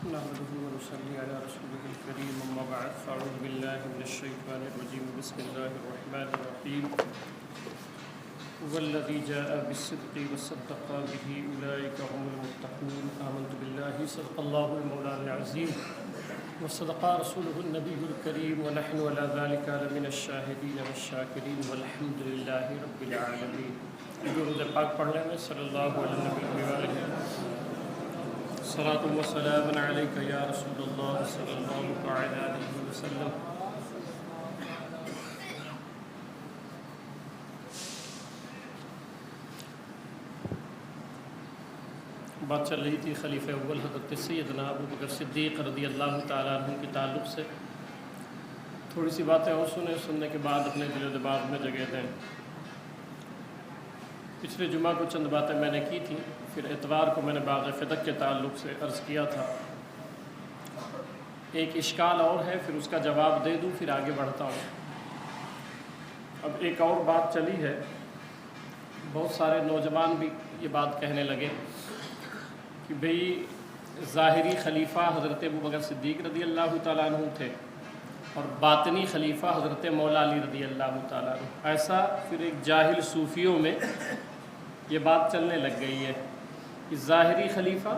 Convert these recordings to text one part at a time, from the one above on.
نحمده ونصلي على رسوله الكريم اما بعد فاعوذ بالله من الشيطان الرجيم بسم الله الرحمن الرحيم والذي جاء بالصدق وصدق به اولئك هم المتقون آمنت بالله صدق الله المولانا العظيم وصدق رسوله النبي الكريم ونحن على ذلك من الشاهدين والشاكرين والحمد لله رب العالمين. درود پاک پڑھ لیں صلی اللہ علیہ وسلم. صلاۃ و سلام علیک یا رسول اللہ صلی اللہ علیہ وسلم. بات چل رہی تھی خلیفہ اول حضرت سیدنا ابو بکر صدیق رضی اللہ تعالیٰ عنہ کے تعلق سے. تھوڑی سی باتیں اور سننے کے بعد اپنے دل و دماغ میں جگہ دیں. پچھلے جمعہ کو چند باتیں میں نے کی تھیں، پھر اتوار کو میں نے باغ فدق کے تعلق سے عرض کیا تھا. ایک اشکال اور ہے، پھر اس کا جواب دے دوں پھر آگے بڑھتا ہوں. اب ایک اور بات چلی ہے، بہت سارے نوجوان بھی یہ بات کہنے لگے کہ بھئی ظاہری خلیفہ حضرت ابو بکر صدیق رضی اللہ تعالیٰ عنہ تھے اور باطنی خلیفہ حضرت مولا علی رضی اللہ تعالیٰ عنہ. ایسا پھر ایک جاہل صوفیوں میں یہ بات چلنے لگ گئی ہے کہ ظاہری خلیفہ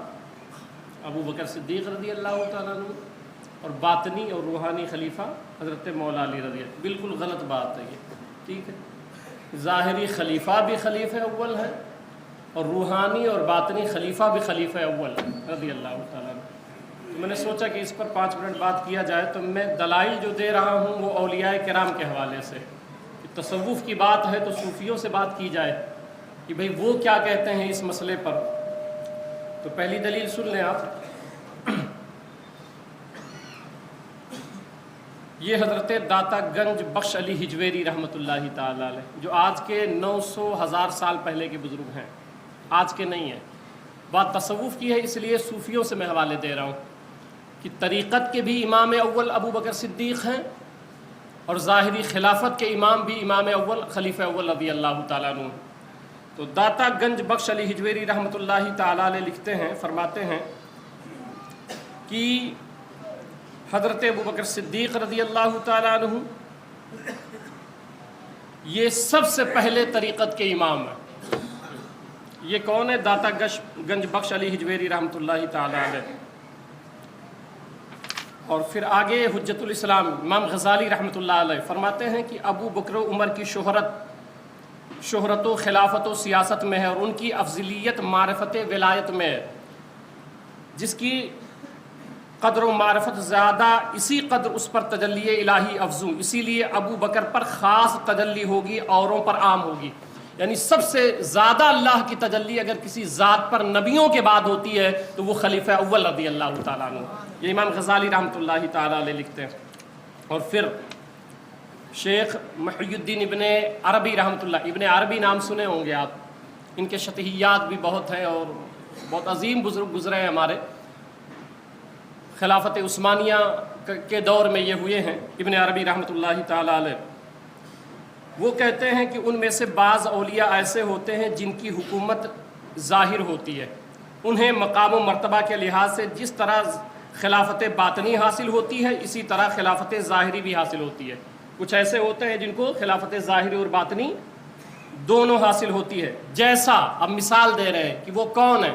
ابو بکر صدیق رضی اللہ تعالیٰ عنہ اور باطنی اور روحانی خلیفہ حضرت مولا علی رضی اللہ. بالکل غلط بات ہے یہ، ٹھیک ہے. ظاہری خلیفہ بھی خلیفہ اول ہے اور روحانی اور باطنی خلیفہ بھی خلیفہ اول رضی اللہ تعالیٰ عنہ. میں نے سوچا کہ اس پر 5 منٹ بات کیا جائے تو میں دلائل جو دے رہا ہوں وہ اولیاء کرام کے حوالے سے، کہ تصوف کی بات ہے تو صوفیوں سے بات کی جائے کہ بھئی وہ کیا کہتے ہیں اس مسئلے پر. تو پہلی دلیل سن لیں آپ. یہ حضرت داتا گنج بخش علی ہجویری رحمۃ اللہ تعالی علیہ، جو آج کے 900,000 سال پہلے کے بزرگ ہیں، آج کے نہیں ہیں. بات تصوف کی ہے اس لیے صوفیوں سے میں حوالے دے رہا ہوں کہ طریقت کے بھی امام اول ابو بکر صدیق ہیں اور ظاہری خلافت کے امام بھی امام اول خلیفہ اول رضی اللہ تعالیٰ عنہ. تو داتا گنج بخش علی ہجویری رحمۃ اللہ تعالیٰ علیہ لکھتے ہیں، فرماتے ہیں کہ حضرت ابو بکر صدیق رضی اللہ تعالیٰ عنہ یہ سب سے پہلے طریقت کے امام ہیں. یہ کون ہے؟ داتا گنج بخش علی ہجویری رحمۃ اللہ تعالیٰ علیہ. اور پھر آگے حجت الاسلام امام غزالی رحمۃ اللہ علیہ فرماتے ہیں کہ ابو بکر و عمر کی شہرت و خلافت و سیاست میں ہے اور ان کی افضلیت معرفت ولایت میں ہے. جس کی قدر و معرفت زیادہ اسی قدر اس پر تجلی الہی افزوں، اسی لیے ابو بکر پر خاص تجلی ہوگی، اوروں پر عام ہوگی. یعنی سب سے زیادہ اللہ کی تجلی اگر کسی ذات پر نبیوں کے بعد ہوتی ہے تو وہ خلیفہ اول رضی اللہ تعالیٰ عنہ. یہ امام غزالی رحمۃ اللہ تعالیٰ علیہ لکھتے ہیں. اور پھر شیخ محی الدین ابن عربی رحمۃ اللہ، ابن عربی نام سنے ہوں گے آپ، ان کے شطحیات بھی بہت ہیں اور بہت عظیم بزرگ گزرے ہیں ہمارے. خلافت عثمانیہ کے دور میں یہ ہوئے ہیں ابن عربی رحمۃ اللہ تعالیٰ علیہ. وہ کہتے ہیں کہ ان میں سے بعض اولیاء ایسے ہوتے ہیں جن کی حکومت ظاہر ہوتی ہے، انہیں مقام و مرتبہ کے لحاظ سے جس طرح خلافت باطنی حاصل ہوتی ہے اسی طرح خلافت ظاہری بھی حاصل ہوتی ہے. کچھ ایسے ہوتے ہیں جن کو خلافت ظاہری اور باطنی دونوں حاصل ہوتی ہے. جیسا، اب مثال دے رہے ہیں کہ وہ کون ہے.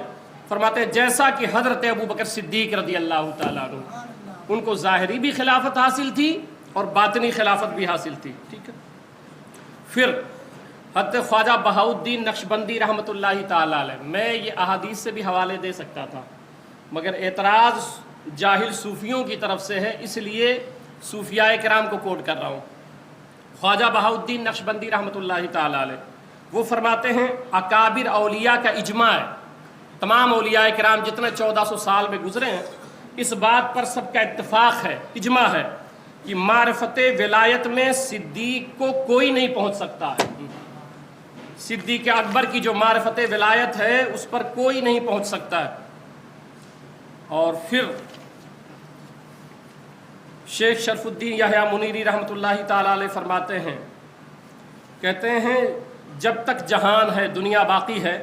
فرماتے ہیں جیسا کہ حضرت ابو بکر صدیق رضی اللہ تعالیٰ عنہ، ان کو ظاہری بھی خلافت حاصل تھی اور باطنی خلافت بھی حاصل تھی. ٹھیک ہے. پھر حضرت خواجہ بہاؤالدین نقشبندی رحمۃ اللہ تعالیٰ علیہ، میں یہ احادیث سے بھی حوالے دے سکتا تھا مگر اعتراض جاہل صوفیوں کی طرف سے ہے، اس لیے صوفیاء کرام کو کوٹ کر رہا ہوں. خواجہ بہاؤالدین نقشبندی رحمۃ اللہ تعالیٰ علیہ وہ فرماتے ہیں اکابر اولیاء کا اجماع ہے، تمام اولیاء کرام جتنے 1400 سال میں گزرے ہیں اس بات پر سب کا اتفاق ہے، اجماع ہے کہ معرفت ولایت میں صدیق کو کوئی نہیں پہنچ سکتا ہے. صدیق اکبر کی جو معرفت ولایت ہے اس پر کوئی نہیں پہنچ سکتا ہے. اور پھر شیخ شرف الدین یحییٰ منیری رحمۃ اللہ تعالیٰ علیہ فرماتے ہیں، کہتے ہیں جب تک جہان ہے دنیا باقی ہے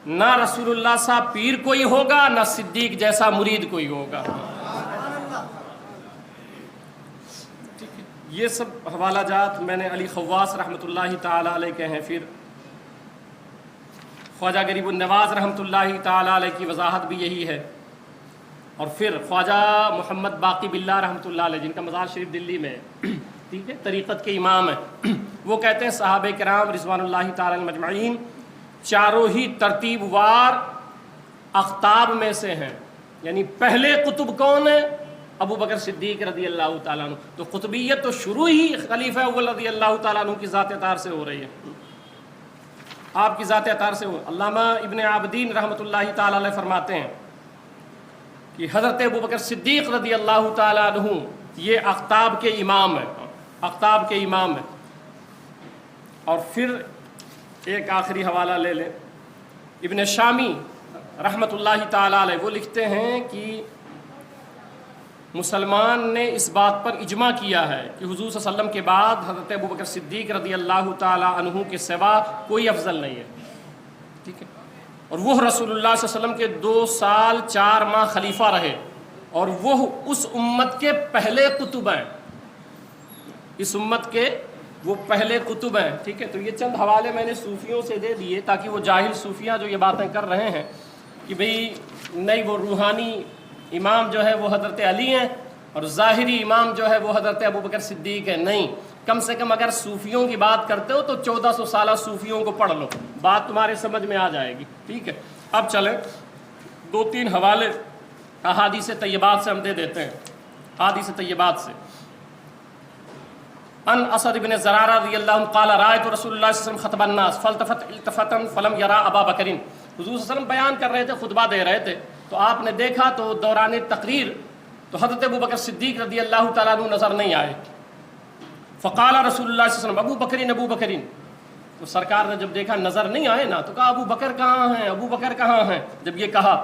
نہ رسول اللہ صاحب پیر کوئی ہوگا، نہ صدیق جیسا مرید کوئی ہوگا۔ یہ سب حوالہ جات میں نے علی خواص رحمۃ اللہ تعالیٰ علیہ کے ہیں۔ پھر خواجہ غریب النواز رحمۃ اللہ تعالیٰ علیہ کی وضاحت بھی یہی ہے۔ اور پھر خواجہ محمد باقی باللہ رحمۃ اللہ علیہ، جن کا مزار شریف دلی میں ہے، ٹھیک ہے، طریقت کے امام ہیں، وہ کہتے ہیں صحابہ کرام رضوان اللہ تعالیٰ مجمعین چاروں ہی ترتیب وار اقطاب میں سے ہیں، یعنی پہلے قطب کون ہیں؟ ابو بکر صدیق رضی اللہ تعالیٰ عنہ۔ تو قطبیت تو شروع ہی خلیفہ اول رضی اللہ تعالیٰ عنہ کی ذات اطہار سے ہو رہی ہے، آپ کی ذات اطہار سے ہو۔ علامہ ابن عابدین رحمۃ اللہ تعالیٰ علیہ فرماتے ہیں کہ حضرت ابو بکر صدیق رضی اللہ تعالیٰ عنہ یہ اقطاب کے امام ہیں، اقطاب کے امام ہیں۔ اور پھر ایک آخری حوالہ لے لیں، ابن شامی رحمۃ اللہ تعالیٰ علیہ، وہ لکھتے ہیں کہ مسلمان نے اس بات پر اجماع کیا ہے کہ حضور صلی اللہ علیہ وسلم کے بعد حضرت ابو بکر صدیق رضی اللہ تعالیٰ عنہ کے سوا کوئی افضل نہیں ہے، ٹھیک ہے، اور وہ رسول اللہ صلی اللہ علیہ وسلم کے 2 سال 4 ماہ خلیفہ رہے، اور وہ اس امت کے پہلے قطب ہیں، اس امت کے وہ پہلے قطب ہیں، ٹھیک ہے۔ تو یہ چند حوالے میں نے صوفیوں سے دے دیے تاکہ وہ جاہل صوفیاں جو یہ باتیں کر رہے ہیں کہ بھئی نہیں وہ روحانی امام جو ہے وہ حضرت علی ہیں اور ظاہری امام جو ہے وہ حضرت ابو بکر صدیق ہے، نہیں، کم سے کم اگر صوفیوں کی بات کرتے ہو تو 1400 سالہ صوفیوں کو پڑھ لو، بات تمہارے سمجھ میں آ جائے گی، ٹھیک ہے۔ اب چلیں 2-3 حوالے احادیث طیبات سے ہم دے دیتے ہیں، احادیث طیبات سے۔ ان اسد بن زرارہ رضی اللہ عنہ قال رأیت رسول اللہ صلی اللہ علیہ وسلم خطب الناس فالتفت التفاتا فلم یرا ابا بکر، حضور صلی اللہ علیہ وسلم بیان کر رہے تھے، خطبہ دے رہے تھے، تو آپ نے دیکھا تو دوران تقریر تو حضرت ابو بکر صدیق رضی اللہ تعالیٰ عنہ نظر نہیں آئے۔ فقال رسول اللہ صلی اللہ علیہ وسلم ابو بکرین ابو بکرین، تو سرکار نے جب دیکھا نظر نہیں آئے نا تو کہا ابو بکر کہاں ہیں، ابو بکر کہاں ہیں؟ جب یہ کہا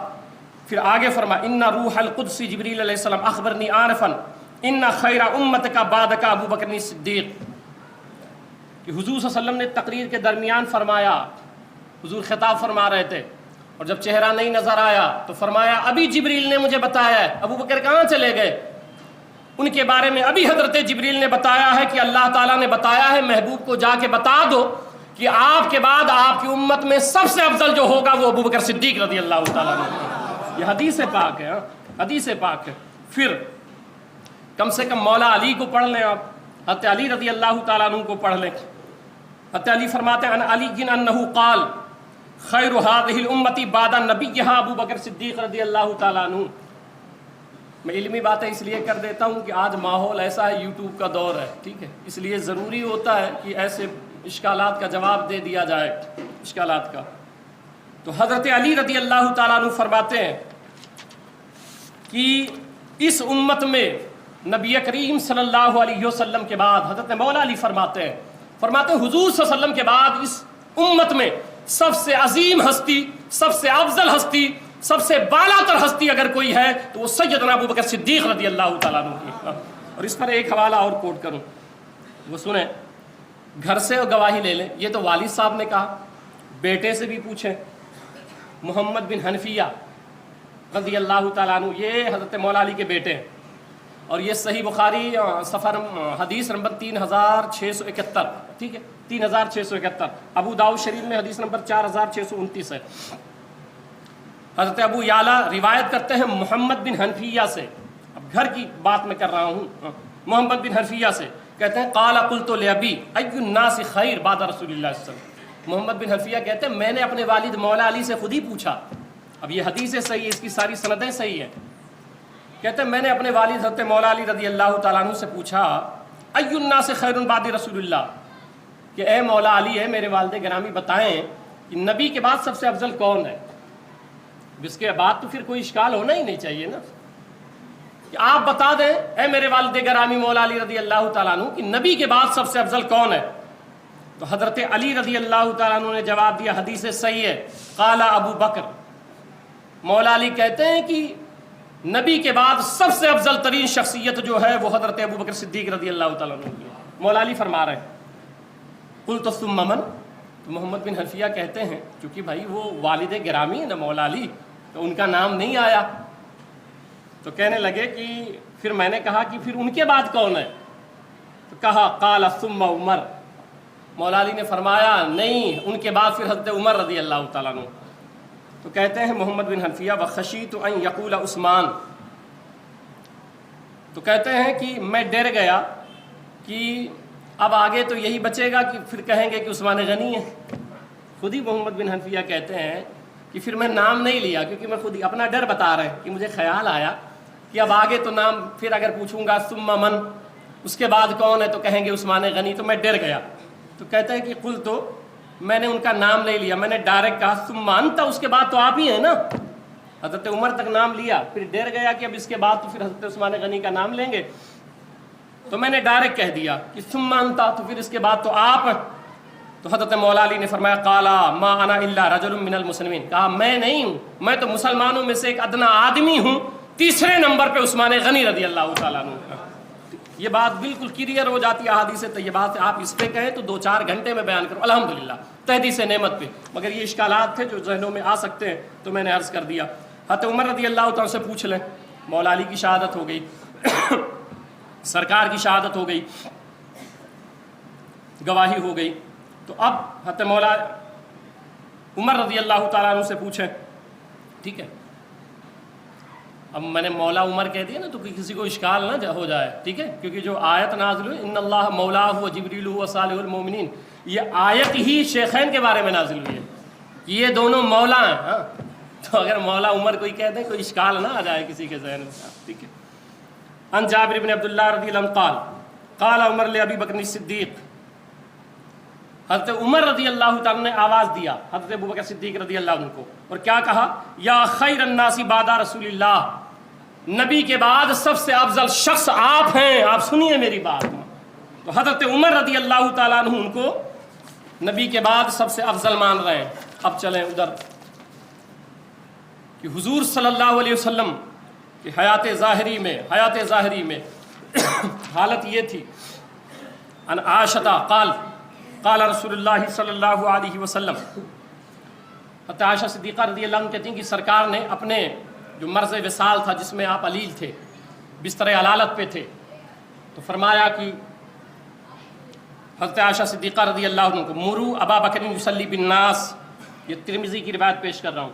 پھر آگے فرما ان روح القدس جبریل علیہ السلام اخبرنی عارفا ان خیر امتک بعدک ابو بکر صدیق، کہ حضور صلی اللہ علیہ وسلم نے تقریر کے درمیان فرمایا، حضور خطاب فرما رہے تھے، اور جب چہرہ نہیں نظر آیا تو فرمایا ابھی جبریل نے مجھے بتایا ہے، ابو بکر کہاں چلے گئے؟ ان کے بارے میں ابھی حضرت جبریل نے بتایا ہے کہ اللہ تعالیٰ نے بتایا ہے محبوب کو جا کے بتا دو کہ آپ کے بعد آپ کی امت میں سب سے افضل جو ہوگا وہ ابو بکر صدیق رضی اللہ تعالیٰ عنہ۔ یہ حدیث پاک ہے، حدیث پاک ہے۔ پھر کم سے کم مولا علی کو پڑھ لیں آپ، حضرت علی رضی اللہ تعالیٰ عنہ کو پڑھ لیں۔ حضرت علی فرماتے ہیں ان علی جن انہو قال خیر هذه الامتی بعد نبیہا ابو بکر صدیق رضی اللہ تعالیٰ عنہ۔ میں علمی باتیں اس لیے کر دیتا ہوں کہ آج ماحول ایسا ہے، یوٹیوب کا دور ہے، ٹھیک ہے، اس لیے ضروری ہوتا ہے کہ ایسے اشکالات کا جواب دے دیا جائے، اشکالات کا۔ تو حضرت علی رضی اللہ تعالیٰ عنہ فرماتے ہیں کہ اس امت میں نبی کریم صلی اللہ علیہ وسلم کے بعد حضرت مولا علی فرماتے ہیں حضور صلی اللہ علیہ وسلم کے بعد اس امت میں سب سے عظیم ہستی، سب سے افضل ہستی، سب سے بالا تر ہستی اگر کوئی ہے تو وہ سیدنا ابو بکر صدیق رضی اللہ تعالیٰ عنہ کی۔ اور اس پر ایک حوالہ اور کوٹ کروں، وہ سنیں، گھر سے گواہی لے لیں، یہ تو والد صاحب نے کہا، بیٹے سے بھی پوچھیں، محمد بن حنفیہ رضی اللہ تعالیٰ عنہ، یہ حضرت مولا علی کے بیٹے ہیں، اور یہ صحیح بخاری سفر حدیث نمبر 3671، ٹھیک ہے، 3671، ابو داؤد شریف میں حدیث نمبر 4629 ہے۔ حضرت ابو یعلا روایت کرتے ہیں محمد بن حنفیہ سے، اب گھر کی بات میں کر رہا ہوں، محمد بن حنفیہ سے کہتے ہیں قال قلت لابی ای الناس خیر بعد رسول اللہ صلی اللہ علیہ وسلم۔ محمد بن حنفیہ کہتے ہیں میں نے اپنے والد مولا علی سے خود ہی پوچھا، اب یہ حدیث صحیح ہے، اس کی ساری سندیں صحیح ہیں، کہتے ہیں میں نے اپنے والد حضرت مولا علی رضی اللہ تعالیٰ عنہ سے پوچھا ای الناس خیر بعد رسول اللہ، کہ اے مولا علی ہے میرے والد گرامی بتائیں کہ نبی کے بعد سب سے افضل کون ہے؟ اس کے بعد تو پھر کوئی اشکال ہونا ہی نہیں چاہیے نا، کہ آپ بتا دیں اے میرے والد گرامی مولا علی رضی اللہ تعالیٰ عنہ کہ نبی کے بعد سب سے افضل کون ہے؟ تو حضرت علی رضی اللہ تعالیٰ عنہ نے جواب دیا، حدیث صحیح ہے، قال ابو بکر، مولا علی کہتے ہیں کہ نبی کے بعد سب سے افضل ترین شخصیت جو ہے وہ حضرت ابو بکر صدیق رضی اللہ تعالیٰ عنہ کی ہے۔ مولا علی فرما رہے ہیں قلت ثم من، تو محمد بن حنفیہ کہتے ہیں چونکہ بھائی وہ والد گرامی ہے نا مولا علی، تو ان کا نام نہیں آیا، تو کہنے لگے کہ پھر میں نے کہا کہ پھر ان کے بعد کون ہے؟ تو کہا قال ثم عمر، مولا علی نے فرمایا نہیں، ان کے بعد پھر حضرت عمر رضی اللہ تعالیٰ عنہ۔ تو کہتے ہیں محمد بن حنفیہ وخشیت ان یقول عثمان، تو کہتے ہیں کہ میں ڈر گیا کہ اب آگے تو یہی بچے گا کہ پھر کہیں گے کہ عثمان غنی ہے۔ خود ہی محمد بن حنفیہ کہتے ہیں کہ پھر میں نام نہیں لیا، کیونکہ میں خود ہی اپنا ڈر بتا رہے ہیں کہ مجھے خیال آیا کہ اب آگے تو نام پھر اگر پوچھوں گا ثم من، اس کے بعد کون ہے تو کہیں گے عثمان غنی، تو میں ڈر گیا۔ تو کہتے ہیں کہ قل، تو میں نے ان کا نام نہیں لیا، میں نے ڈائریکٹ کہا ثم انت، اس کے بعد تو آپ ہی ہیں نا۔ حضرت عمر تک نام لیا، پھر ڈر گیا کہ اب اس کے بعد تو پھر حضرت عثمان غنی کا نام لیں گے، تو میں نے ڈائریکٹ کہہ دیا کہ ثم انت، تو پھر اس کے بعد تو آپ۔ تو حضرت مولا علی نے فرمایا قالا ما انا الا رجل من المسلمین، کہا میں نہیں ہوں، میں تو مسلمانوں میں سے ایک ادنا آدمی ہوں، تیسرے نمبر پہ عثمان غنی رضی اللہ تعالیٰ عنہ۔ یہ بات بالکل کلیئر ہو جاتی ہے احادیث طیبات سے، آپ اس پہ کہیں تو 2-4 گھنٹے میں بیان کروں الحمدللہ تحدیث نعمت پہ، مگر یہ اشکالات تھے جو ذہنوں میں آ سکتے ہیں تو میں نے عرض کر دیا۔ حضرت عمر رضی اللہ تعالیٰ سے پوچھ لیں، مولا علی کی شہادت ہو گئی، سرکار کی شہادت ہو گئی، گواہی ہو گئی، تو اب حضرت مولا عمر رضی اللہ تعالیٰ عنہ سے پوچھیں، ٹھیک ہے، اب میں نے مولا عمر کہہ دیا نا تو کسی کو اشکال نہ ہو جائے، ٹھیک ہے، کیونکہ جو آیت نازل ہوئی ان اللہ مولاہ و جبریل و صالح المومنین، یہ آیت ہی شیخین کے بارے میں نازل ہوئی ہے، یہ دونوں مولا ہیں، ہاں، تو اگر مولا عمر کوئی کہہ دیں کوئی اشکال نہ آ جائے کسی کے ذہن میں، ٹھیک ہے۔ ان جابر بن عبداللہ رضی اللہ عنہ قال قال عمر لابی بکر الصدیق، حضرت عمر رضی اللہ تعالیٰ نے آواز دیا حضرت ابوبکر صدیق رضی اللہ عنہ کو، اور کیا کہا؟ یا خیر الناس بعد رسول اللہ، نبی کے بعد سب سے افضل شخص آپ ہیں، آپ سنیے میری بات۔ تو حضرت عمر رضی اللہ تعالیٰ عنہ ان کو نبی کے بعد سب سے افضل مان رہے ہیں۔ اب چلیں ادھر کہ حضور صلی اللہ علیہ وسلم کی حیات ظاہری میں حالت یہ تھی، ان عائشہ قال قال رسول اللہ صلی اللہ علیہ وسلم، حضرت عائشہ صدیقہ رضی اللہ عنہ کہتی ہیں کہ سرکار نے اپنے جو مرض وصال تھا جس میں آپ علیل تھے، بستر علالت پہ تھے، تو فرمایا کہ حضرت عائشہ صدیقہ رضی اللہ عنہ کو مرو ابا بکر یصلی بالناس، یہ ترمذی کی روایت پیش کر رہا ہوں،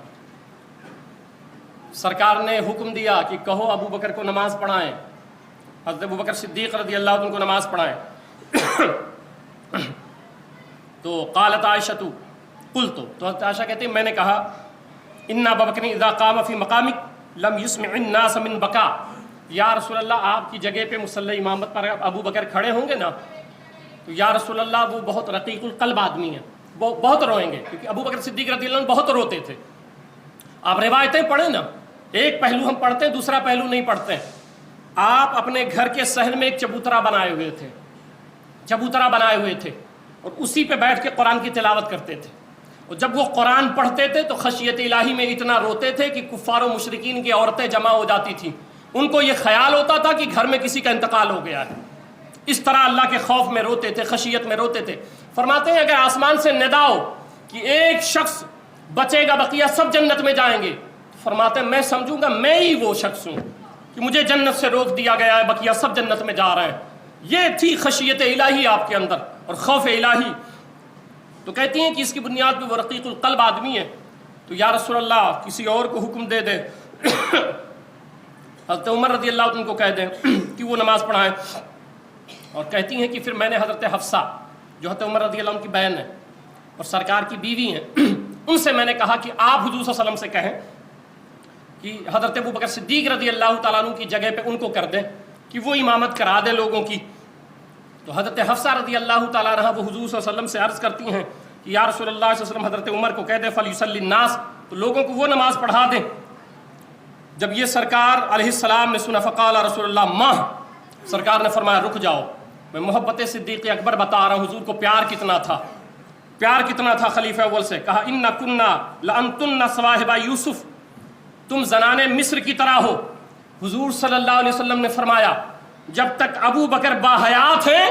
سرکار نے حکم دیا کہ کہو ابو بکر کو نماز پڑھائیں، حضرت ابو بکر صدیق رضی اللہ عنہ کو نماز پڑھائیں۔ تو قالت عائشہ قلت، تو حضرت عائشہ کہتے ہیں میں نے کہا ان ابا بکر اذا قام فی مقامک لم یسمع الناس من بکا، یا رسول اللہ آپ کی جگہ پہ مصلی امامت پر ابو بکر کھڑے ہوں گے نا تو یا رسول اللہ وہ بہت رقیق القلب آدمی ہیں، وہ بہت روئیں گے، کیونکہ ابو بکر صدیق رضی اللہ عنہ بہت روتے تھے۔ آپ روایتیں پڑھیں نا، ایک پہلو ہم پڑھتے ہیں دوسرا پہلو نہیں پڑھتے ہیں۔ آپ اپنے گھر کے صحن میں ایک چبوترا بنائے ہوئے تھے اور اسی پہ بیٹھ کے قرآن کی تلاوت کرتے تھے، اور جب وہ قرآن پڑھتے تھے تو خشیت الہی میں اتنا روتے تھے کہ کفار و مشرکین کی عورتیں جمع ہو جاتی تھیں، ان کو یہ خیال ہوتا تھا کہ گھر میں کسی کا انتقال ہو گیا ہے، اس طرح اللہ کے خوف میں روتے تھے، خشیت میں روتے تھے۔ فرماتے ہیں اگر آسمان سے ندا ہو کہ ایک شخص بچے گا بقیہ سب جنت میں جائیں گے، فرماتے ہیں میں سمجھوں گا میں ہی وہ شخص ہوں کہ مجھے جنت سے روک دیا گیا ہے، بقیہ سب جنت میں جا رہے ہیں۔ یہ تھی خشیت الہی آپ کے اندر اور خوف الہی۔ تو کہتی ہیں کہ اس کی بنیاد پہ وہ رقیق القلب آدمی ہے، تو یا رسول اللہ کسی اور کو حکم دے دے، حضرت عمر رضی اللہ عنہ کو کہہ دیں کہ وہ نماز پڑھائیں۔ اور کہتی ہیں کہ پھر میں نے حضرت حفصہ جو حضرت عمر رضی اللہ عنہ کی بہن ہے اور سرکار کی بیوی ہیں، ان سے میں نے کہا کہ آپ حضور صلی اللہ علیہ وسلم سے کہیں کہ حضرت ابو بکر صدیق رضی اللہ تعالیٰ عنہ کی جگہ پہ ان کو کر دیں کہ وہ امامت کرا دیں لوگوں کی۔ تو حضرت حفصہ رضی اللہ تعالیٰ عنہ وہ حضور صلی اللہ علیہ وسلم سے عرض کرتی ہیں کہ یا رسول اللہ صلی اللہ علیہ وسلم حضرت عمر کو کہہ دیں فلیصلی الناس، تو لوگوں کو وہ نماز پڑھا دیں۔ جب یہ سرکار علیہ السلام نے سنا فقال رسول اللہ ماہ، سرکار نے فرمایا رک جاؤ، میں محبت صدیق اکبر بتا رہا ہوں حضور کو پیار کتنا تھا خلیفہ اول سے۔ کہا ان کننا لانتن صواحب یوسف، تم زنانے مصر کی طرح ہو۔ حضور صلی اللہ علیہ وسلم نے فرمایا جب تک ابو بکر باحیات ہیں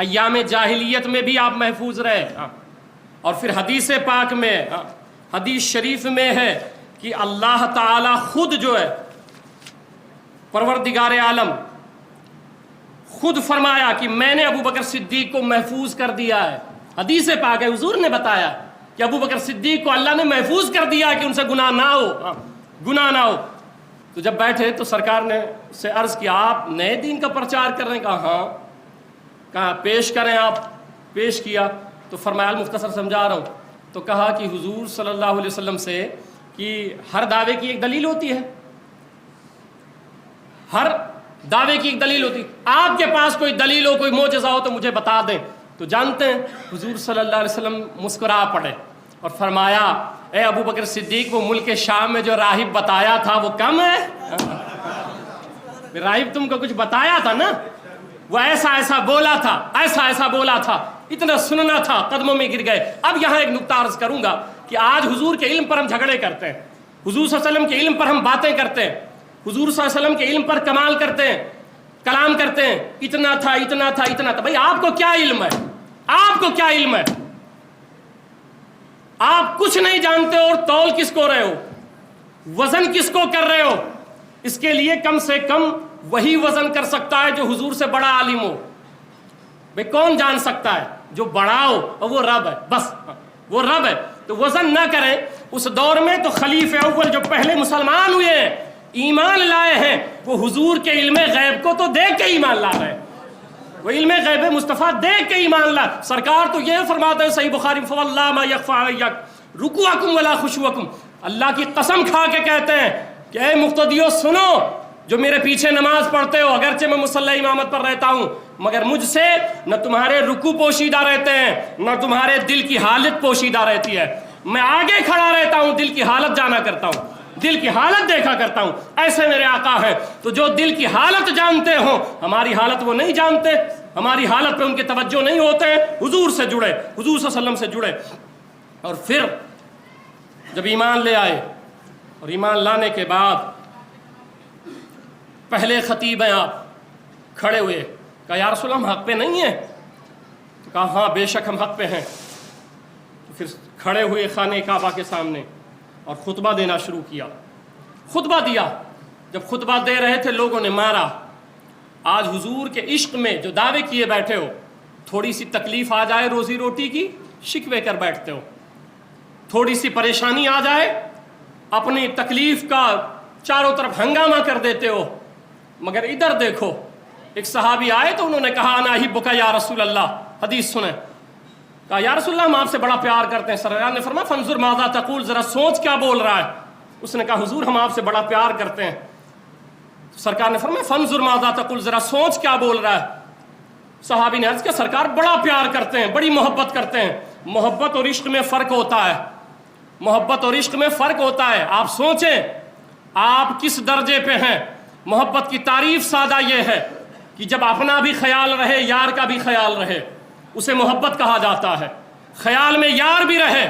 ایام جاہلیت میں بھی آپ محفوظ رہے. اور پھر حدیث پاک میں حدیث شریف میں ہے کہ اللہ تعالی خود جو ہے پروردگار عالم خود فرمایا کہ میں نے ابو بکر صدیق کو محفوظ کر دیا ہے. حدیث پاک ہے، حضور نے بتایا کہ ابو بکر صدیق کو اللہ نے محفوظ کر دیا کہ ان سے گناہ نہ ہو، گناہ نہ ہو. تو جب بیٹھے تو سرکار نے سے عرض کیا آپ نئے دین کا پرچار کر رہے ہیں؟ کہا ہاں. کہا پیش کریں آپ. پیش کیا تو فرمایا مختصر سمجھا رہا ہوں. تو کہا کہ حضور صلی اللہ علیہ وسلم سے کہ ہر دعوے کی ایک دلیل ہوتی ہے، ہر دعوے کی ایک دلیل ہوتی. آپ کے پاس کوئی دلیل ہو، کوئی معجزہ ہو تو مجھے بتا دیں. تو جانتے ہیں حضور صلی اللہ علیہ وسلم مسکرا پڑے اور فرمایا اے ابو بکر صدیق، وہ ملک شام میں جو راہب بتایا تھا وہ کم ہے؟ راہب تم کو کچھ بتایا تھا نا، وہ ایسا ایسا بولا تھا، ایسا ایسا بولا تھا، اتنا سننا تھا، قدموں میں گر گئے. اب یہاں ایک نکتہ عرض کروں گا کہ آج حضور کے علم پر ہم جھگڑے کرتے ہیں، حضور صلی اللہ علیہ وسلم کے علم پر ہم باتیں کرتے ہیں، حضور صلی اللہ علیہ وسلم کے علم پر کمال کرتے ہیں، کلام کرتے ہیں، اتنا تھا اتنا تھا اتنا تھا. بھائی آپ کو کیا علم ہے؟ آپ کو کیا علم ہے؟ آپ کچھ نہیں جانتے اور تول کس کو رہے ہو، وزن کس کو کر رہے ہو؟ اس کے لیے کم سے کم وہی وزن کر سکتا ہے جو حضور سے بڑا عالم ہو. بھئی کون جان سکتا ہے؟ جو بڑا ہو، اور وہ رب ہے، بس وہ رب ہے. تو وزن نہ کریں. اس دور میں تو خلیفہ اول جو پہلے مسلمان ہوئے ہیں، ایمان لائے ہیں، وہ حضور کے علم غیب کو تو دیکھ کے ایمان لا رہے ہیں، وہ علم غیب مصطفیٰ دیکھ کے ایمان لا. سرکار تو یہ فرماتے ہیں صحیح بخاری فواللہ ما یخفی علیک رکوعکم ولا خشوعکم، اللہ کی قسم کھا کے کہتے ہیں کہ اے مقتدیو سنو، جو میرے پیچھے نماز پڑھتے ہو، اگرچہ میں مصلی امامت پر رہتا ہوں مگر مجھ سے نہ تمہارے رکوع پوشیدہ رہتے ہیں نہ تمہارے دل کی حالت پوشیدہ رہتی ہے. میں آگے کھڑا رہتا ہوں، دل کی حالت جانا کرتا ہوں، دل کی حالت دیکھا کرتا ہوں. ایسے میرے آقا ہیں. تو جو دل کی حالت جانتے ہوں، ہماری حالت وہ نہیں جانتے، ہماری حالت پہ ان کے توجہ نہیں ہوتے. حضور سے جڑے، حضور صلی اللہ علیہ وسلم سے جڑے. اور پھر جب ایمان لے آئے اور ایمان لانے کے بعد پہلے خطیب ہیں آپ، کھڑے ہوئے، کہا یا رسول اللہ ہم حق پہ نہیں ہیں؟ تو کہا ہاں بے شک ہم حق پہ ہیں. تو پھر کھڑے ہوئے خانہ کعبہ کے سامنے اور خطبہ دینا شروع کیا. خطبہ دیا. جب خطبہ دے رہے تھے لوگوں نے مارا. آج حضور کے عشق میں جو دعوے کیے بیٹھے ہو، تھوڑی سی تکلیف آ جائے روزی روٹی کی شکوے کر بیٹھتے ہو، تھوڑی سی پریشانی آ جائے اپنی تکلیف کا چاروں طرف ہنگامہ کر دیتے ہو. مگر ادھر دیکھو، ایک صحابی آئے تو انہوں نے کہا انا احبک یا رسول اللہ. حدیث سنیں. کہا یا رسول اللہ ہم آپ سے بڑا پیار کرتے ہیں. سرکار نے فرمایا فانظر ماذا تقول، ذرا سوچ کیا بول رہا ہے. اس نے کہا حضور ہم آپ سے بڑا پیار کرتے ہیں. سرکار نے فرمایا فانظر ماذا تقول، ذرا سوچ کیا بول رہا ہے. صحابی نے عرض کیا سرکار بڑا پیار کرتے ہیں، بڑی محبت کرتے ہیں. محبت اور عشق میں فرق ہوتا ہے، محبت اور عشق میں فرق ہوتا ہے. آپ سوچیں آپ کس درجے پہ ہیں. محبت کی تعریف سادہ یہ ہے کہ جب اپنا بھی خیال رہے یار کا بھی خیال رہے، اسے محبت کہا جاتا ہے. خیال میں یار بھی رہے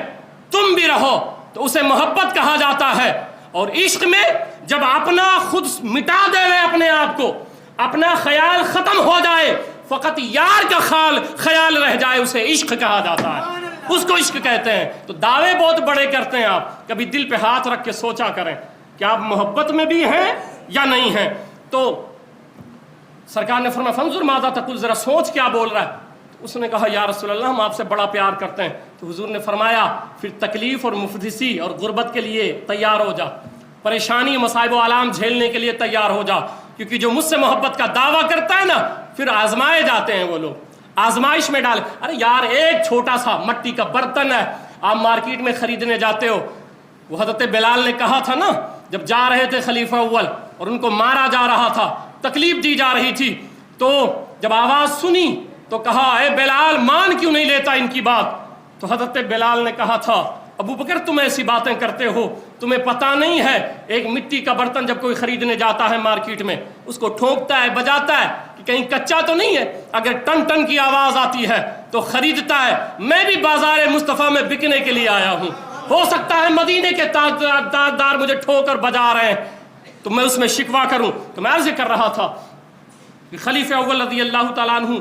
تم بھی رہو تو اسے محبت کہا جاتا ہے. اور عشق میں جب اپنا خود مٹا دے اپنے آپ کو، اپنا خیال ختم ہو جائے، فقط یار کا خیال رہ جائے، اسے عشق کہا جاتا ہے، اس کو عشق کہتے ہیں. تو دعوے بہت بڑے کرتے ہیں آپ، کبھی دل پہ ہاتھ رکھ کے سوچا کریں کہ آپ محبت میں بھی ہیں یا نہیں ہیں. تو سرکار نے فرمایا فانظر ماذا تقول، ذرا سوچ کیا بول رہا ہے. اس نے کہا یا رسول اللہ ہم آپ سے بڑا پیار کرتے ہیں. تو حضور نے فرمایا پھر تکلیف اور مفلسی اور غربت کے لیے تیار ہو جا، پریشانی مصائب و آلام جھیلنے کے لیے تیار ہو جا، کیونکہ جو مجھ سے محبت کا دعویٰ کرتا ہے نا پھر آزمائے جاتے ہیں وہ لوگ، آزمائش میں ڈال. ارے یار ایک چھوٹا سا مٹی کا برتن ہے آپ مارکیٹ میں خریدنے جاتے ہو. وہ حضرت بلال نے کہا تھا نا جب جا رہے تھے خلیفہ اول اور ان کو مارا جا رہا تھا، تکلیف دی جا رہی تھی، تو جب آواز سنی تو کہا اے بلال مان کیوں نہیں لیتا ان کی بات. تو حضرت بلال نے کہا تھا ابو بکر تم ایسی باتیں کرتے ہو، تمہیں پتہ نہیں ہے ایک مٹی کا برتن جب کوئی خریدنے جاتا ہے مارکیٹ میں اس کو ٹھونکتا ہے بجاتا ہے کہ کہیں کچا تو نہیں ہے، اگر ٹن ٹن کی آواز آتی ہے تو خریدتا ہے. میں بھی بازار مصطفیٰ میں بکنے کے لیے آیا ہوں، ہو سکتا ہے مدینے کے تاجدار مجھے ٹھو کر بجا رہے ہیں تو میں اس میں شکوہ کروں. تو میں عرض کر رہا تھا کہ خلیفہ اول رضی اللہ تعالیٰ عنہ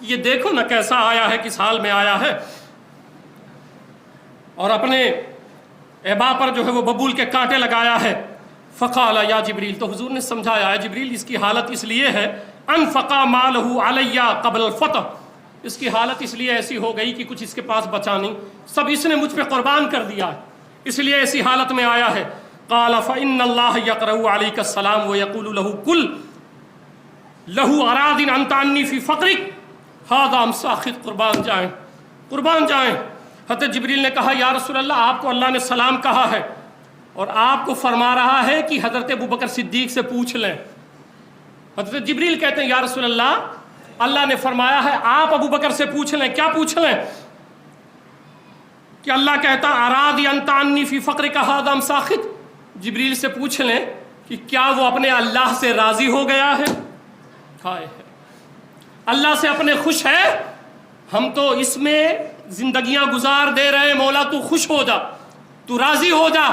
یہ دیکھو نا کیسا آیا ہے، کس حال میں آیا ہے، اور اپنے ابا پر جو ہے وہ ببول کے کانٹے لگایا ہے۔ فقال یا جبریل، تو حضور نے سمجھایا ہے جبریل اس کی حالت اس لیے ہے، انفقا مالہ علیہ قبل الفتح، اس کی حالت اس لیے ایسی ہو گئی کہ کچھ اس کے پاس بچا نہیں، سب اس نے مجھ پہ قربان کر دیا ہے، اس لیے ایسی حالت میں آیا ہے۔ قال فإن اللہ یقرأ علیک السلام ویقول لہ کل لہو اراد انت عنی فی فقرک ھذا مساخط، قربان جائیں قربان جائیں۔ حضرت جبریل نے کہا یا رسول اللہ، آپ کو اللہ نے سلام کہا ہے اور آپ کو فرما رہا ہے کہ حضرت ابوبکر صدیق سے پوچھ لیں۔ حضرت جبریل کہتے ہیں یا رسول اللہ، اللہ نے فرمایا ہے آپ ابوبکر سے پوچھ لیں۔ کیا پوچھ لیں؟ کہ اللہ کہتا اراد انت عنی فی فقرک ھذا مساخط، جبریل سے پوچھ لیں کہ کیا وہ اپنے اللہ سے راضی ہو گیا ہے؟ اللہ سے اپنے خوش ہے؟ ہم تو اس میں زندگیاں گزار دے رہے ہیں، مولا تو خوش ہو جا، تو راضی ہو جا۔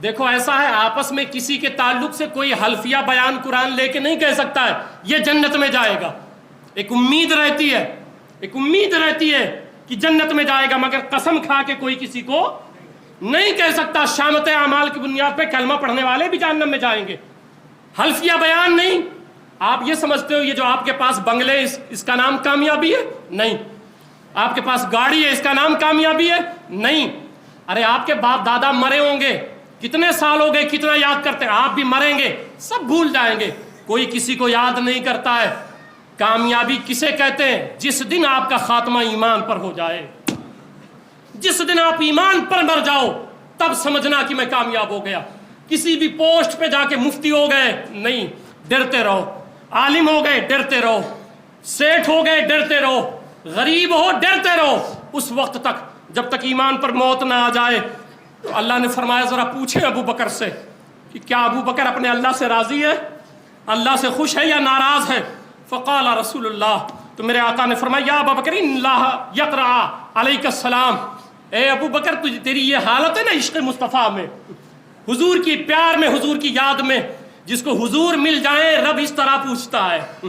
دیکھو ایسا ہے، آپس میں کسی کے تعلق سے کوئی حلفیہ بیان قرآن لے کے نہیں کہہ سکتا ہے یہ جنت میں جائے گا، ایک امید رہتی ہے، ایک امید رہتی ہے کہ جنت میں جائے گا، مگر قسم کھا کے کوئی کسی کو نہیں کہہ سکتا۔ شامت اعمال کی بنیاد پہ کلمہ پڑھنے والے بھی جہنم میں جائیں گے، حلفیہ بیان نہیں۔ آپ یہ سمجھتے ہو یہ جو آپ کے پاس بنگلے اس کا نام کامیابی ہے؟ نہیں۔ آپ کے پاس گاڑی ہے اس کا نام کامیابی ہے؟ نہیں۔ ارے آپ کے باپ دادا مرے ہوں گے، کتنے سال ہو گئے، کتنا یاد کرتے ہیں، آپ بھی مریں گے، سب بھول جائیں گے، کوئی کسی کو یاد نہیں کرتا ہے۔ کامیابی کسے کہتے ہیں؟ جس دن آپ کا خاتمہ ایمان پر ہو جائے، جس دن آپ ایمان پر مر جاؤ تب سمجھنا کہ میں کامیاب ہو گیا۔ کسی بھی پوسٹ پہ جا کے مفتی ہو گئے نہیں، ڈرتے رہو، عالم ہو گئے ڈرتے رہو، سیٹھ ہو گئے ڈرتے رہو، غریب ہو ڈرتے رہو، اس وقت تک جب تک ایمان پر موت نہ آ جائے۔ تو اللہ نے فرمایا ذرا پوچھیں ابو بکر سے کہ کیا ابو بکر اپنے اللہ سے راضی ہے، اللہ سے خوش ہے یا ناراض ہے؟ فقال رسول اللہ، تو میرے آقا نے فرمایا یا ابا بکر ان اللہ یقرأ علیک السلام، اے ابو بکر تیری یہ حالت ہے نا عشق مصطفیٰ میں، حضور کی پیار میں، حضور کی یاد میں، جس کو حضور مل جائے رب اس طرح پوچھتا ہے،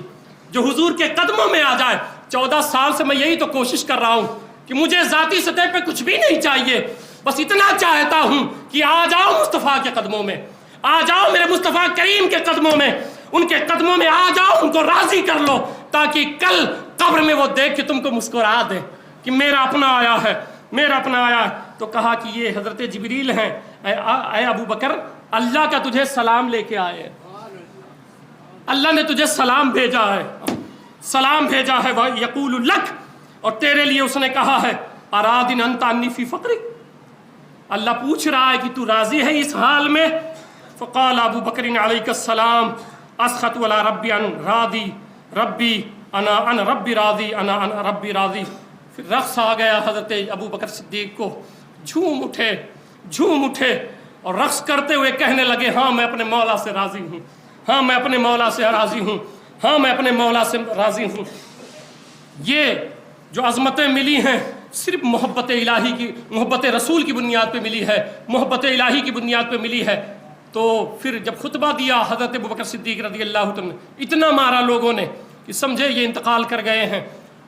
جو حضور کے قدموں میں آ جائے۔ 14 سال سے میں یہی تو کوشش کر رہا ہوں کہ مجھے ذاتی سطح پہ کچھ بھی نہیں چاہیے، بس اتنا چاہتا ہوں کہ آ جاؤ مصطفیٰ کے قدموں میں، آ جاؤ میرے مصطفیٰ کریم کے قدموں میں، ان کے قدموں میں آ جاؤ، ان کو راضی کر لو، تاکہ کل قبر میں وہ دیکھ کے تم کو مسکرا دے کہ میرا اپنا آیا ہے، میرا اپنا آیا ہے۔ تو کہا کہ یہ حضرت جبریل ہیں، اے ابو بکر اللہ کا تجھے سلام لے کے آئے، اللہ نے تجھے سلام بھیجا ہے، سلام بھیجا ہے، وہ یقول لک، اور تیرے لیے اس نے کہا ہے اراد انت عنی فی فقرک، اللہ پوچھ رہا ہے کہ تو راضی ہے اس حال میں؟ فقال ابو بکر علیک السلام اسخط ولا ربی ان راضی ربی انا ربی راضی انا ربی راضی۔ پھر رقص آ گیا حضرت ابو بکر صدیق کو، جھوم اٹھے اور رقص کرتے ہوئے کہنے لگے ہاں میں اپنے مولا سے راضی ہوں، ہاں میں اپنے مولا سے راضی ہوں، ہاں میں اپنے مولا سے راضی ہوں۔ یہ جو عظمتیں ملی ہیں صرف محبت الہی کی، محبت رسول کی بنیاد پہ ملی ہے، محبت الہی کی بنیاد پہ ملی ہے۔ تو پھر جب خطبہ دیا حضرت ابوبکر صدیق رضی اللہ عنہ، اتنا مارا لوگوں نے کہ سمجھے یہ انتقال کر گئے ہیں،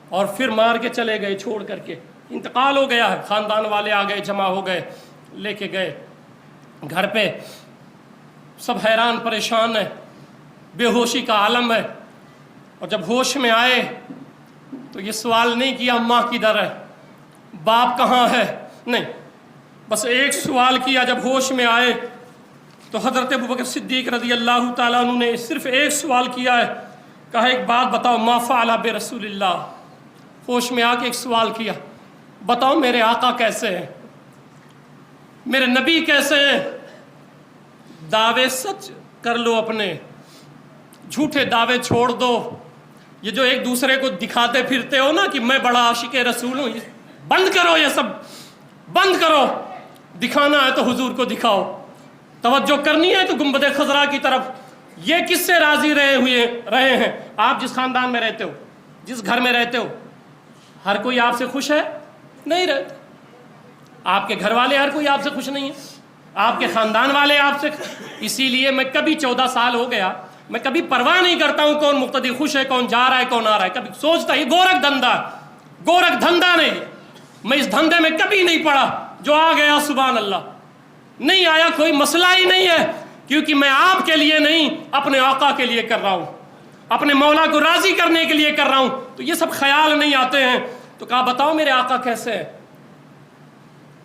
اور پھر مار کے چلے گئے چھوڑ کر کے، انتقال ہو گیا ہے۔ خاندان والے آ گئے، جمع ہو گئے، لے کے گئے گھر پہ، سب حیران پریشان ہیں، بے ہوشی کا عالم ہے۔ اور جب ہوش میں آئے تو یہ سوال نہیں کیا ماں کدھر ہے، باپ کہاں ہے، نہیں، بس ایک سوال کیا جب ہوش میں آئے تو حضرت ابوبکر صدیق رضی اللہ تعالیٰ عنہ نے صرف ایک سوال کیا ہے، کہا ایک بات بتاؤ ما فعل برسول اللہ، ہوش میں آ کے ایک سوال کیا، بتاؤ میرے آقا کیسے ہیں، میرے نبی کیسے ہیں؟ دعوے سچ کر لو، اپنے جھوٹے دعوے چھوڑ دو۔ یہ جو ایک دوسرے کو دکھاتے پھرتے ہو نا کہ میں بڑا عاشق رسول ہوں، بند کرو، یہ سب بند کرو۔ دکھانا ہے تو حضور کو دکھاؤ، توجہ کرنی ہے تو گنبد خضرا کی طرف۔ یہ کس سے راضی رہے ہیں؟ آپ جس خاندان میں رہتے ہو، جس گھر میں رہتے ہو، ہر کوئی آپ سے خوش ہے؟ نہیں رہتے۔ آپ کے گھر والے ہر کوئی آپ سے خوش نہیں ہے، آپ کے خاندان والے آپ سے، اسی لیے میں کبھی 14 سال ہو گیا میں کبھی پرواہ نہیں کرتا ہوں کون مقتدی خوش ہے، کون جا رہا ہے، کون آ رہا ہے. کبھی سوچتا یہ گورکھ دھندا نہیں، میں اس دھندے میں کبھی نہیں پڑا. جو آ گیا سبحان اللہ، نہیں آیا کوئی مسئلہ ہی نہیں ہے، کیونکہ میں آپ کے لیے نہیں اپنے آقا کے لیے کر رہا ہوں، اپنے مولا کو راضی کرنے کے لیے کر رہا ہوں. تو یہ سب خیال نہیں آتے ہیں. تو کہا بتاؤ میرے آقا کیسے ہیں،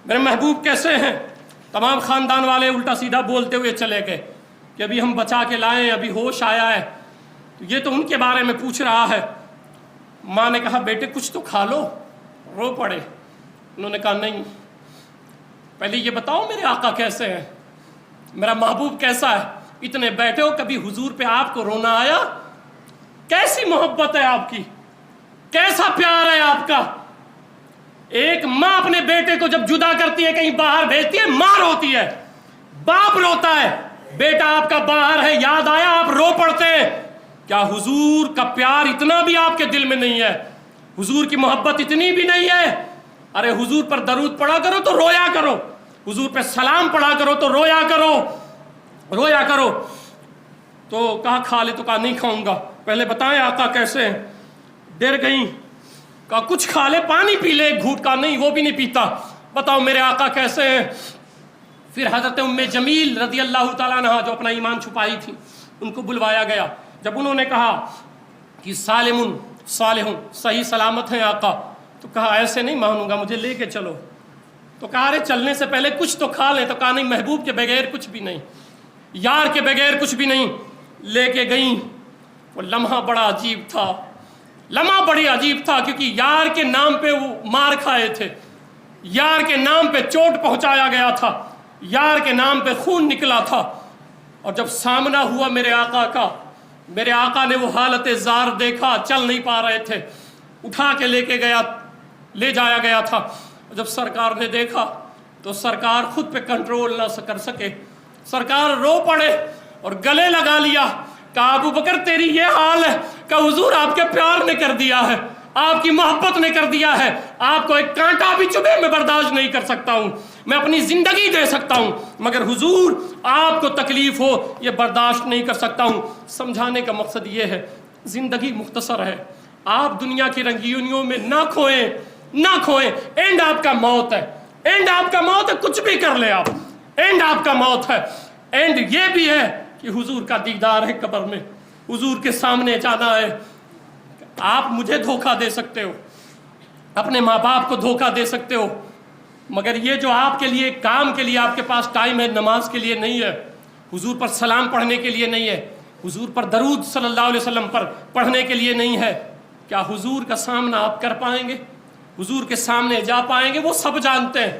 میرے محبوب کیسے ہیں. تمام خاندان والے الٹا سیدھا بولتے ہوئے چلے گئے کہ ابھی ہم بچا کے لائیں، ابھی ہوش آیا ہے. یہ تو ان کے بارے میں پوچھ رہا ہے. ماں نے کہا بیٹے کچھ تو کھا لو. رو پڑے. انہوں نے کہا نہیں، پہلے یہ بتاؤ میرے آقا کیسے ہیں، میرا محبوب کیسا ہے. اتنے بیٹھے ہو، کبھی حضور پہ آپ کو رونا آیا؟ کیسی محبت ہے آپ کی، کیسا پیار ہے آپ کا. ایک ماں اپنے بیٹے کو جب جدا کرتی ہے، کہیں باہر بھیجتی ہے، ماں روتی ہے، باپ روتا ہے. بیٹا آپ کا باہر ہے، یاد آیا، آپ رو پڑتے ہیں. کیا حضور کا پیار اتنا بھی آپ کے دل میں نہیں ہے؟ حضور کی محبت اتنی بھی نہیں ہے؟ ارے حضور پر درود پڑھا کرو تو رویا کرو، حضور پہ سلام پڑھا کرو تو رویا کرو. تو کہا کھا لے. تو کہا نہیں کھاؤں گا، پہلے بتائیں آقا کیسے ہیں. ڈر گئیں. کہا کچھ کھا لے، پانی پی لے ایک گھونٹ. کا نہیں، وہ بھی نہیں پیتا. بتاؤ میرے آقا کیسے ہیں. پھر حضرت ام جمیل رضی اللہ تعالیٰ عنہ جو اپنا ایمان چھپائی تھی، ان کو بلوایا گیا. جب انہوں نے کہا کہ سالم صالح، صحیح سلامت ہیں آقا، تو کہا ایسے نہیں مانوں گا، مجھے لے کے چلو. تو کہا ارے چلنے سے پہلے کچھ تو کھا لیں. تو کہا نہیں، محبوب کے بغیر کچھ بھی نہیں، یار کے بغیر کچھ بھی نہیں. لے کے گئیں. وہ لمحہ بڑا عجیب تھا، لمحہ بڑی عجیب تھا، کیونکہ یار کے نام پہ وہ مار کھائے تھے، یار کے نام پہ چوٹ پہنچایا گیا تھا، یار کے نام پہ خون نکلا تھا. اور جب سامنا ہوا میرے آقا کا، میرے آقا نے وہ حالت زار دیکھا، چل نہیں پا رہے تھے، اٹھا کے لے جایا گیا تھا. جب سرکار نے دیکھا تو سرکار خود پہ کنٹرول نہ کر سکے، سرکار رو پڑے اور گلے لگا لیا. کہا ابو بکر تیری یہ حال ہے؟ کہ حضور آپ کے پیار نے کر دیا ہے، آپ کی محبت نے کر دیا ہے. آپ کو ایک کانٹا بھی چبھے میں برداشت نہیں کر سکتا ہوں، میں اپنی زندگی دے سکتا ہوں، مگر حضور آپ کو تکلیف ہو یہ برداشت نہیں کر سکتا ہوں. سمجھانے کا مقصد یہ ہے زندگی مختصر ہے، آپ دنیا کی رنگینیوں میں نہ کھوئیں. اینڈ آپ کا موت ہے، کچھ بھی کر لے آپ، اینڈ آپ کا موت ہے. اینڈ یہ بھی ہے کہ حضور کا دیدار ہے قبر میں، حضور کے سامنے جانا ہے. آپ مجھے دھوکہ دے سکتے ہو، اپنے ماں باپ کو دھوکہ دے سکتے ہو، مگر یہ جو آپ کے لیے کام کے لیے آپ کے پاس ٹائم ہے، نماز کے لیے نہیں ہے، حضور پر سلام پڑھنے کے لیے نہیں ہے، حضور پر درود صلی اللہ علیہ وسلم پر پڑھنے کے لیے نہیں ہے. کیا حضور کا سامنا آپ کر پائیں گے؟ حضور کے سامنے جا پائیں گے؟ وہ سب جانتے ہیں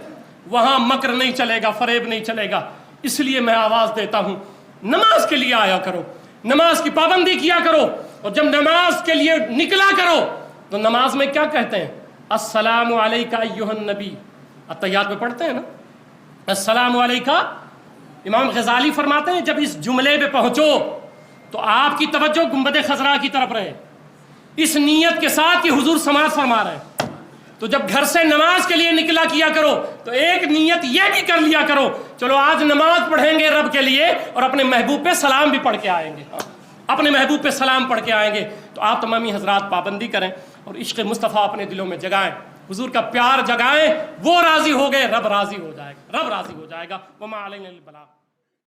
وہاں مکر نہیں چلے گا، فریب نہیں چلے گا. اس لیے میں آواز دیتا ہوں نماز کے لیے آیا کرو، نماز کی پابندی کیا کرو. اور جب نماز کے لیے نکلا کرو تو نماز میں کیا کہتے ہیں؟ السلام علیکہ ایھا النبی. التحیات میں پڑھتے ہیں نا السلام علیکہ. امام غزالی فرماتے ہیں جب اس جملے پہ پہنچو تو آپ کی توجہ گنبد خضرا کی طرف رہے، اس نیت کے ساتھ کہ حضور سماعت فرما رہے ہیں. تو جب گھر سے نماز کے لیے نکلا کیا کرو تو ایک نیت یہ بھی کر لیا کرو چلو آج نماز پڑھیں گے رب کے لیے اور اپنے محبوب پہ سلام بھی پڑھ کے آئیں گے، اپنے محبوب پہ سلام پڑھ کے آئیں گے. تو آپ تمامی حضرات پابندی کریں اور عشق مصطفیٰ اپنے دلوں میں جگائیں، حضور کا پیار جگائیں. وہ راضی ہو گئے، رب راضی ہو جائے گا، رب راضی ہو جائے گا. وما علینا الا البلاغ.